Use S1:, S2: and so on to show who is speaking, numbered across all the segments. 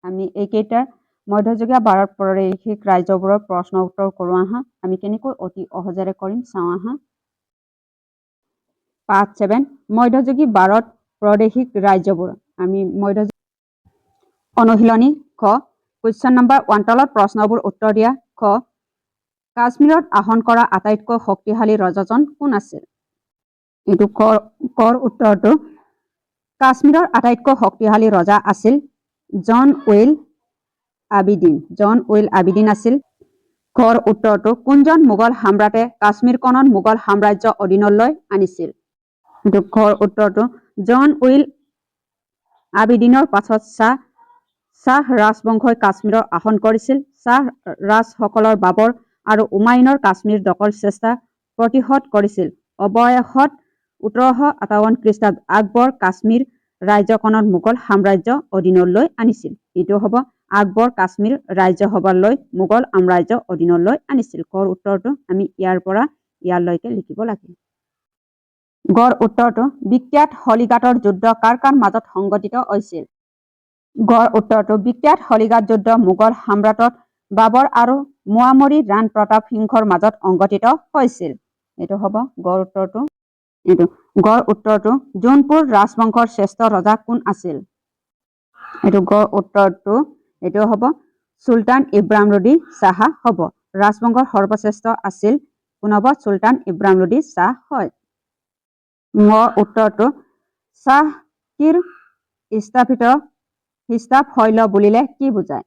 S1: আমি এইকেইটাৰ মধ্যযুগীয় ভাৰত প্ৰাদেশিক ৰাজ্যবোৰৰ প্ৰশ্ন উত্তৰ কৰোঁ আহা। আমি কেনেকৈ অতি সহজেৰে কৰিম চাওঁ আহা। পাৰ্ট 7 মধ্যযুগী ভাৰত প্ৰাদেশিক ৰাজ্যবোৰ। আমি অনুশীলনী খ কুৱেশ্যন নম্বৰ 1 তলত প্ৰশ্নবোৰ উত্তৰ দিয়া। খ কাশ্মীৰত শাসন কৰা আটাইতকৈ শক্তিশালী ৰজাজন কোন আছিল? এইটো কৰ উত্তৰটো কাশ্মীৰৰ আটাইতকৈ শক্তিশালী ৰজা আছিল জন উইল আবিদিন। জন উইল আবিদিন আছিল। কৰ উত্তৰটো কোনজন মোগল সম্ৰাটে কাশ্মীৰখনত মোগল সাম্ৰাজ্য অধীনলৈ আনিছিল? এইটো কৰ উত্তৰটো জন উইল আবিদিনৰ পাছত শ্বাহ ৰাজবংশই কাশ্মীৰৰ শাসন কৰিছিল। শ্বাহ ৰাজসকলৰ বাবৰ আৰু হুমায়ুনৰ কাশ্মীৰ দখল চেষ্টা প্ৰতিহত কৰিছিল। অৱশেষত ১৭৫৮ খ্ৰীষ্টাব্দত আকবৰ কাশ্মীৰ ৰাজ্যখনত মোগল সাম্ৰাজ্য অধীনলৈ আনিছিল। এইটো হ'ব আকবৰ কাশ্মীৰ ৰাজ্যসভালৈ মোগল সাম্ৰাজ্য অধীনলৈ আনিছিল। কৰ উত্তৰটো আমি ইয়াৰ পৰা ইয়ালৈকে লিখিব লাগে। গড় উত্তৰটো বিখ্যাত হলিঘাটৰ যুদ্ধ কাৰ কাৰ মাজত সংঘটিত হৈছিল? গড় উত্তৰটো বিখ্যাত হলিঘাট যুদ্ধ মোগল সম্ৰাট বাবৰ আৰু মুৱামৰি ৰাণ প্ৰতাপ সিংহৰ মাজত সংঘটিত হৈছিল। এইটো হ'ব গড় উত্তৰটো। এইটো গড় উত্তৰটো জোনপুৰ ৰাজবংশৰ শ্ৰেষ্ঠ ৰজা কোন আছিল? এইটো গড় উত্তৰটো এইটো হ'ব চুলতান ইব্ৰাহিম লোধি শ্বাহ হ'ব। ৰাজবংশৰ সৰ্বশ্ৰেষ্ঠ আছিল কোন হ'ব? চুলতান ইব্ৰাহিম লোধি শ্বাহ হয়। গড় উত্তৰটো শ্বাহকীৰ স্থাপিত শৈল বুলিলে কি বুজায়?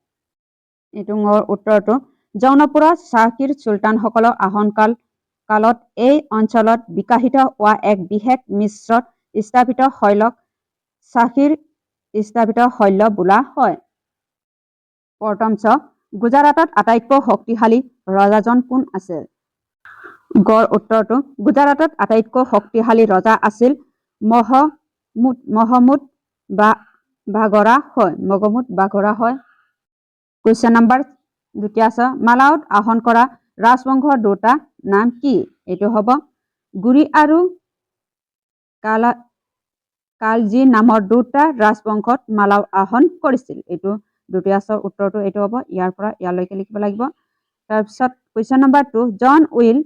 S1: এইটো গড় উত্তৰটো জৌনপুৰত শ্বাহকীৰ চুলতানসকলৰ শাসনকালত এই অঞ্চলত বিকশিত হোৱা এক বিশেষ মিশ্ৰত স্থাপিত শৈলক শ্বাহকীৰ স্থাপিত শৈল বোলা হয়। প্ৰথম গুজৰাটত আটাইতকৈ শক্তিশালী ৰজাজন কোন আছিল? গড় উত্তৰটো গুজৰাটত আটাইতকৈ শক্তিশালী ৰজা আছিল মহমুদ বাঘৰা হয়। কুৱেশ্যন নম্বৰ 2 আছে মালাউত শাসন কৰা ৰাজবংশৰ দুটা নাম কি? এইটো হ'ব গুৰি আৰু কালজী নামৰ দুটা ৰাজবংশত মালাউ শাসন কৰিছিল। এইটো দ্বিতীয় উত্তৰটো এইটো হ'ব ইয়াৰ পৰা ইয়ালৈকে লিখিব লাগিব। তাৰপিছত কুৱেশ্যন নম্বৰ 2 জন উইল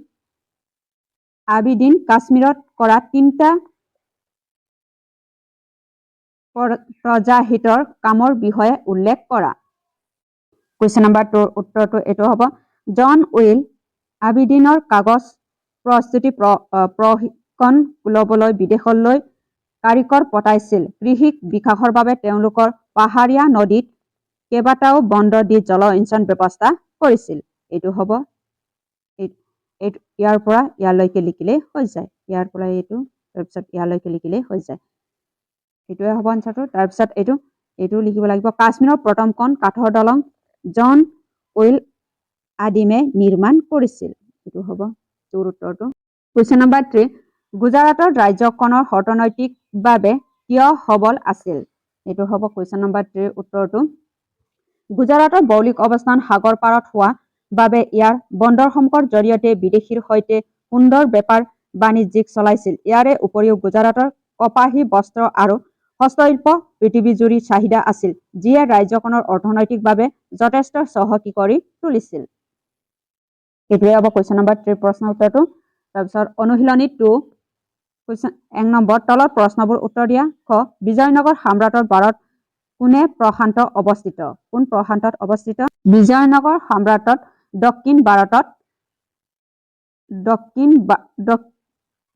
S1: আবিদিন কাশ্মীৰত কৰা 3টা প্ৰজাহিতৰ কামৰ বিষয়ে উল্লেখ কৰা। কুৱেশ্যন নম্বৰ 2 উত্তৰটো এইটো হ'ব জন উইল আবিদিনৰ কাগজ প্ৰস্তুতি প্ৰশিক্ষণ ল'বলৈ বিদেশলৈ কাৰিকৰ পঠাইছিল। কৃষি বিকাশৰ বাবে তেওঁলোকৰ পাহাৰীয়া নদীত কেইবাটাও বন্দৰ দি জলসিঞ্চন ব্যৱস্থা কৰিছিল। এইটো হ'ব ইয়াৰ পৰা ইয়ালৈকে লিখিলেই হৈ যায়। ইয়াৰ পৰা এইটো তাৰপিছত ইয়ালৈকে লিখিলেই হৈ যায়। এইটোৱে হ'ব আনচাৰটো। তাৰপিছত এইটো লিখিব লাগিব কাশ্মীৰৰ প্ৰথমখন কাঠৰ দলং জন উইল আদিমে নিৰ্মাণ কৰিছিল। এইটো হ'ব তোৰ উত্তৰটো। কুৱেশ্যন নম্বৰ 3 গুজৰাটৰ ৰাজ্যখনৰ অৰ্থনৈতিকভাৱে কিয় সবল আছিল? এইটো হ'ব কুৱেশ্যন নম্বৰ 3 উত্তৰটো গুজৰাটৰ ভৌগোলিক অৱস্থান সাগৰ পাৰত হোৱা বাবে ইয়াৰ বন্দৰসমূহৰ জৰিয়তে বিদেশীৰ সৈতে সুন্দৰ বেপাৰ বাণিজ্য চলাইছিল। ইয়াৰে উপৰিও গুজৰাটৰ কপাহী বস্ত্ৰ আৰু হস্তশিল্প পৃথিৱীজুৰি চাহিদা আছিল, যিয়ে ৰাজ্যখনৰ অৰ্থনৈতিকভাৱে যথেষ্ট চহকী কৰি তুলিছিল। এইটোৱে হ'ব কুৱেশ্যন নম্বৰ 3 প্ৰশ্ন উত্তৰটো। তাৰপিছত অনুশীলনী 2 কুৱেশ্যন 1 নম্বৰ তলত প্ৰশ্নবোৰ উত্তৰ দিয়া। খ বিজয়নগৰ সম্ৰাটৰ ভাৰত কোন প্ৰান্তত অৱস্থিত? বিজয়নগৰ সম্ৰাটত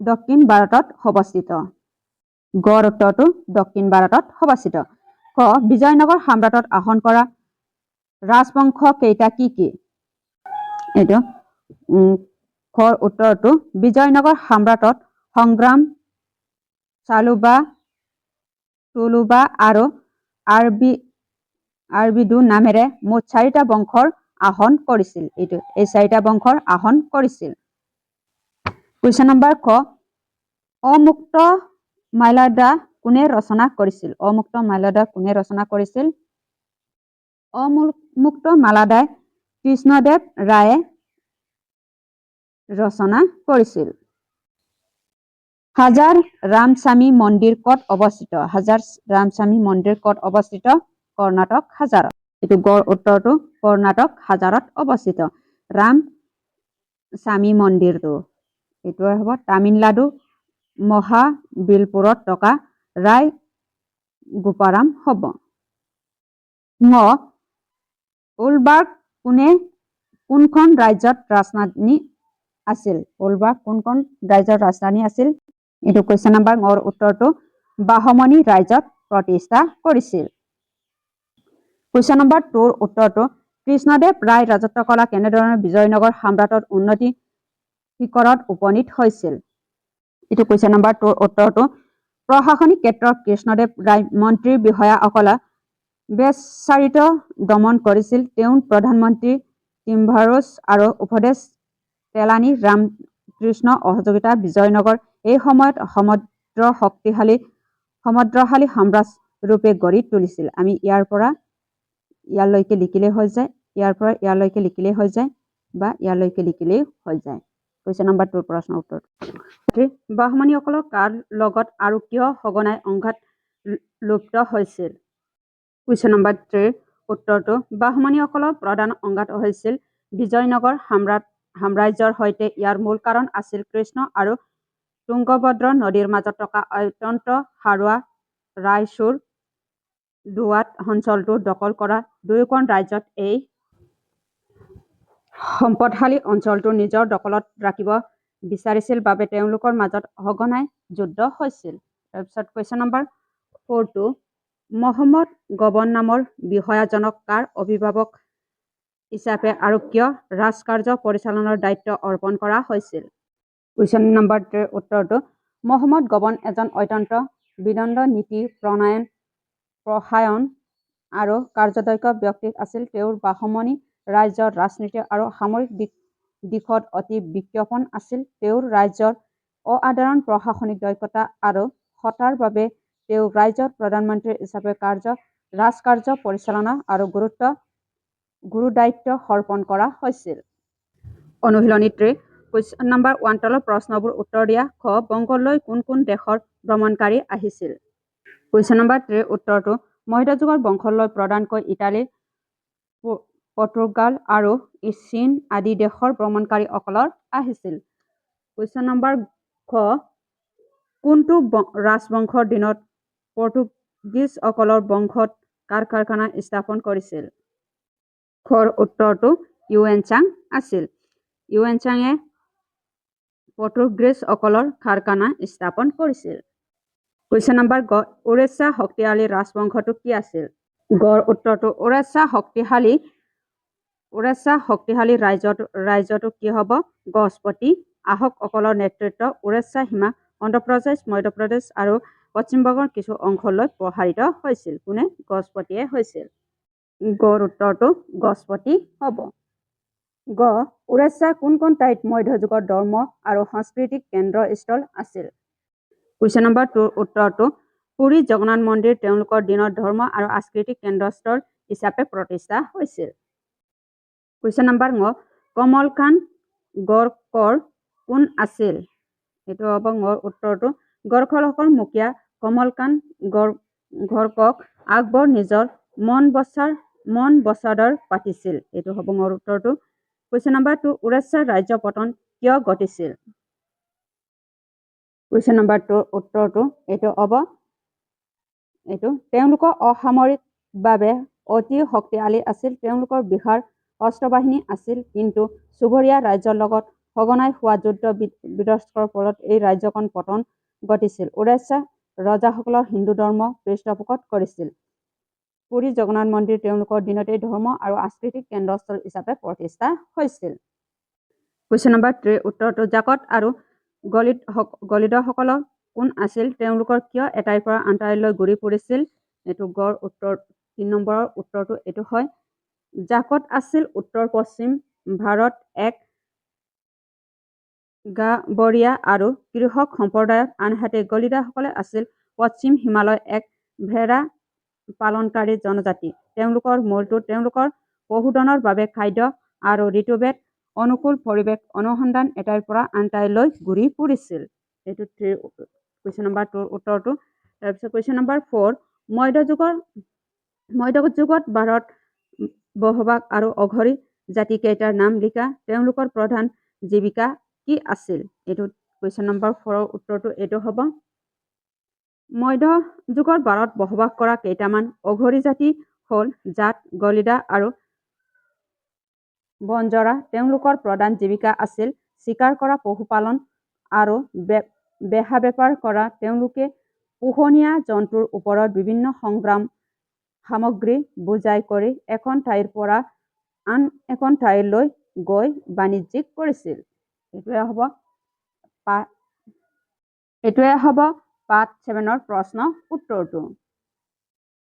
S1: দক্ষিণ ভাৰতত অৱস্থিত। গড় উত্তৰটো দক্ষিণ ভাৰতত অৱস্থিত। খ বিজয়নগৰ সম্ৰাটত শাসন কৰা ৰাজবংশ কেইটা কি কি? এইটো খৰ উত্তৰটো বিজয়নগৰ সম্ৰাটত সংগ্ৰাম তুলুভা আৰু আৰবিদু নামেৰে মুঠ 4টা বংশৰ শাসন কৰিছিল। এই 4টা বংশৰ শাসন কৰিছিল। কুৱেশ্যন নম্বৰ খ অমুক্ত মাল্যদা কোনে ৰচনা কৰিছিল? অমুক্ত মাল্যদা কোনে ৰচনা কৰিছিল? অমুক্ত মাল্যদা কৃষ্ণদেৱ ৰায়ে ৰচনা কৰিছিল। হাজাৰ ৰামস্বামী মন্দিৰ ক'ত অৱস্থিত? হাজাৰ ৰামস্বামী মন্দিৰ ক'ত অৱস্থিত? কৰ্ণাটক হাজাৰত। এইটো গড় উত্তৰটো কৰ্ণাটক হাজাৰত অৱস্থিত। ৰাম স্বামী মন্দিৰটো এইটোৱে হ'ব তামিলনাডু মহাবিলপুৰত থকা ৰায় গোপাৰাম হ'ব। উলবাৰ্গ কোনখন ৰাজ্যত ৰাজধানী আছিল? উলবাৰ্গ কোনখন ৰাজ্যৰ ৰাজধানী আছিল? এইটো কুৱেশ্যন নম্বৰ ৰ উত্তৰটো বাহমনি ৰাজ্যত প্ৰতিষ্ঠা কৰিছিল। কুৱেশ্যন নম্বৰ 2 ৰ উত্তৰটো কৃষ্ণদেৱ ৰায় ৰাজত্ব কালত কেনেধৰণে বিজয়নগৰ সাম্ৰাজ্যৰ উন্নতি শিখৰত উপনীত হৈছিল? এইটো কুৱেশ্যন নম্বৰ 2 ৰ উত্তৰটো প্ৰশাসনিক ক্ষেত্ৰত কৃষ্ণদেৱ ৰায় মন্ত্ৰীৰ বিষয়াসকলক বেচাৰিত দমন কৰিছিল। তেওঁ প্ৰধানমন্ত্ৰী টিম্বাৰুছ আৰু উপদেশ তেলানী ৰামকৃষ্ণ সহযোগিতা বিজয়নগৰ এই সময়ত সমদ্ৰশালী সাম্ৰাজ্য ৰূপে গঢ়ি তুলিছিল। আমি ইয়াৰ পৰা ইয়ালৈকে লিখিলেই হৈ যায়, ইয়াৰ পৰা ইয়ালৈকে লিখিলেই হৈ যায় বা ইয়ালৈকে লিখিলেই হৈ যায়। কুৱেশ্যন নম্বৰ 2 প্ৰশ্নৰ উত্তৰ। বাহমনীসকলৰ কাৰ লগত আৰু কিয় সঘনাই সংঘাত লুপ্ত হৈছিল? কুৱেশ্যন নম্বৰ 3 উত্তৰটো বাহমনীসকলৰ প্ৰধান সংঘাত হৈছিল বিজয়নগৰ সাম্ৰাজ্যৰ সৈতে। ইয়াৰ মূল কাৰণ আছিল কৃষ্ণ আৰু তুংগভদ্ৰ নদীৰ মাজত থকা অত্যন্ত সাৰুৱা ৰায়চুৰ দুৱাত অঞ্চলটো দখল কৰা দুয়োখন ৰাজ্যত এই সম্পদশালী অঞ্চলটো নিজৰ দখলত ৰাখিব বিচাৰিছিল বাবে তেওঁলোকৰ মাজত সঘনাই যুদ্ধ হৈছিল। তাৰপিছত কুৱেশ্যন নম্বৰ 4 মহম্মদ গবন নামৰ বিষয়াজনক কাৰ অভিভাৱক হিচাপে আৰু কিয় ৰাজকাৰ্য পৰিচালনাৰ দায়িত্ব অৰ্পণ কৰা হৈছিল? কুৱেশ্যন নম্বৰ 3 উত্তৰটো মহম্মদ গবন এজন অত্যন্ত বিদগ্ধ নীতি প্ৰসায়ন আৰু কাৰ্যদক্ষ ব্যক্তি আছিল। তেওঁৰ বাহমনী ৰাজ্যৰ ৰাজনীতি আৰু সামৰিক দিশত অতি বিজ্ঞাপন আছিল। তেওঁৰ ৰাজ্যৰ অসাধাৰণ প্ৰশাসনিক দক্ষতা আৰু সত্তাৰ বাবে তেওঁক ৰাজ্যৰ প্ৰধানমন্ত্ৰী হিচাপে ৰাজকাৰ্য পৰিচালনা আৰু গুৰুদায়িত্ব অৰ্পণ কৰা হৈছিল। অনুশীলনী 3 কুৱেশ্যন নম্বৰ 1 তলৰ প্ৰশ্নবোৰ উত্তৰ দিয়া। খ বংগলৈ কোন কোন দেশৰ ভ্ৰমণকাৰী আহিছিল? কুৱেশ্যন নম্বৰ 3 উত্তৰটো মধ্যযুগৰ বংগলৈ প্ৰধানকৈ ইটালী পৰ্তুগাল আৰু চীন আদি দেশৰ ভ্ৰমণকাৰীসকলৰ আহিছিল। কুৱেশ্যন নম্বৰ খ কোনটো ৰাজবংশৰ দিনত পৰ্তুগীজসকলৰ বংশত কাৰখানা স্থাপন কৰিছিল? খৰ উত্তৰটো ইউৱেনচাং আছিল। ইউৱেনচাঙে পৰ্তুগীজসকলৰ কাৰখানা স্থাপন কৰিছিল। কুৱেশ্যন নম্বৰ গ ওড়িশা শক্তিশালী ৰাজবংশটো কি আছিল? গড় উত্তৰটো ওড়িশা শক্তিশালী ৰাজ্যটো কি হ'ব? গজপতি। আহোমসকলৰ নেতৃত্বত ওড়িশা সীমা অন্ধ্ৰপ্ৰদেশ মধ্যপ্ৰদেশ আৰু পশ্চিমবংগৰ কিছু অংশলৈ প্ৰসাৰিত হৈছিল। কোনে? গজপতিয়ে হৈছিল। গড় উত্তৰটো গজপতি হ'ব। গ ওড়িশা কোনখন ঠাইত মধ্যযুগৰ ধৰ্ম আৰু সাংস্কৃতিক কেন্দ্ৰস্থল আছিল? কুৱেশ্যন নম্বৰ 2 উত্তৰটো পুৰী জগন্নাথ মন্দিৰ তেওঁলোকৰ দিনত ধৰ্ম আৰু সাংস্কৃতিক কেন্দ্ৰস্থল হিচাপে প্ৰতিষ্ঠা হৈছিল। কুৱেশ্যন নম্বৰ ঙ কমলকান গড়কৰ কোন আছিল? এইটো হ'ব ঙৰ উত্তৰটো গড়খলৰ মুখীয়া কমলকান গড়কক আকবৰ নিজৰ মনবছাদৰ পাতিছিল। এইটো হ'ব ঙৰ উত্তৰটো। কুৱেশ্যন নম্বৰ 2 ওড়িশাৰ ৰাজ্য পতন কিয় ঘটিছিল? কুৱেশ্যন নম্বৰ 2 উত্তৰটো এইটো হ'ব তেওঁলোকৰ অসামৰিকভাৱে অতি শক্তিশালী আছিল। তেওঁলোকৰ বিশাল অস্ত্ৰবাহিনী আছিল, কিন্তু চুবুৰীয়া ৰাজ্যৰ লগত সঘনাই হোৱা যুদ্ধ বিধ্বস্তৰ ফলত এই ৰাজ্যখন পতন ঘটিছিল। ওড়িশাৰ ৰজাসকলৰ হিন্দু ধৰ্ম পৃষ্ঠপোষকতা কৰিছিল। পুৰী জগন্নাথ মন্দিৰ তেওঁলোকৰ দিনতেই ধৰ্ম আৰু সাংস্কৃতিক কেন্দ্ৰস্থল হিচাপে প্ৰতিষ্ঠা হৈছিল। কুৱেশ্যন নম্বৰ 3 উত্তৰটো জাকত আৰু গলিদসকল কোন আছিল? তেওঁলোকৰ কিয় এটাইৰ পৰা আন ঠাইলৈ ঘূৰি ফুৰিছিল? এইটো গড় উত্তৰ 3 নম্বৰৰ উত্তৰটো এইটো হয়। জাকত আছিল উত্তৰ-পশ্চিম ভাৰত এক গাঁৱৰীয়া আৰু কৃষক সম্প্ৰদায়ৰ, আনহাতে গলিদাসকলে আছিল পশ্চিম হিমালয়ৰ এক ভেড়া পালনকাৰী জনজাতি। তেওঁলোকৰ মূলটো তেওঁলোকৰ পশুধনৰ বাবে খাদ্য আৰু ঋতুভেদ অনুকূল পৰিৱেশ অনুসন্ধান এটাইৰ পৰা আন ঠাইলৈ ঘূৰি ফুৰিছিল। এইটো কুৱেশ্যন নম্বৰ 2 উত্তৰটো। তাৰপিছত কুৱেশ্যন নম্বৰ 4 মধ্যযুগত ভাৰত বসবাস আৰু অঘৰী জাতিকেইটাৰ নাম লিখা। তেওঁলোকৰ প্ৰধান জীৱিকা কি আছিল? এইটো কুৱেশ্যন নম্বৰ 4ৰ উত্তৰটো এইটো হ'ব। মধ্যযুগৰ ভাৰত বসবাস কৰা কেইটামান অঘৰী জাতি হ'ল জাট, কলিতা আৰু বনজৰা। তেওঁলোকৰ প্ৰধান জীৱিকা আছিল চিকাৰ কৰা, পশুপালন আৰু বেহা বেপাৰ কৰা। তেওঁলোকে পোহনীয়া জন্তুৰ ওপৰত বিভিন্ন সংগ্ৰাম সামগ্ৰী বোজাই কৰি এখন ঠাইৰ পৰা আন এখন ঠাইলৈ গৈ বাণিজ্যিক কৰিছিল। এইটোৱে হ'ব পাৰ্ট 7ৰ প্ৰশ্ন উত্তৰটো।